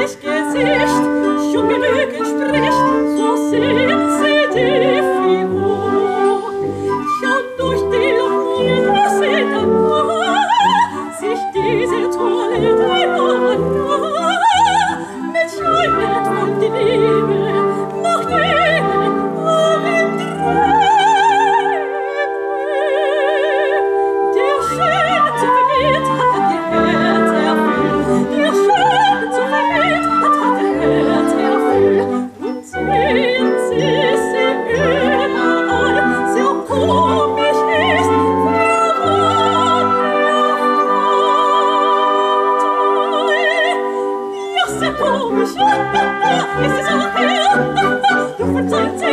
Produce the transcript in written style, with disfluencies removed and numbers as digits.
sich Gesicht schon genügend spricht, so sind sie die Figur. Schaut durch die Luft, dass sie dann sich diese tolle Diana mit Schönheit und die Liebe macht ihnen allen Träume. Der Schöne zu verliert hat ihr Herz erfüllt, der Schöne zu verliert hat ihr Herz erfüllt. Und sehen sie überall, so komisch ist, wer war der Vorteil? Ja, sehr komisch, ist es auch her, du verzeiht sie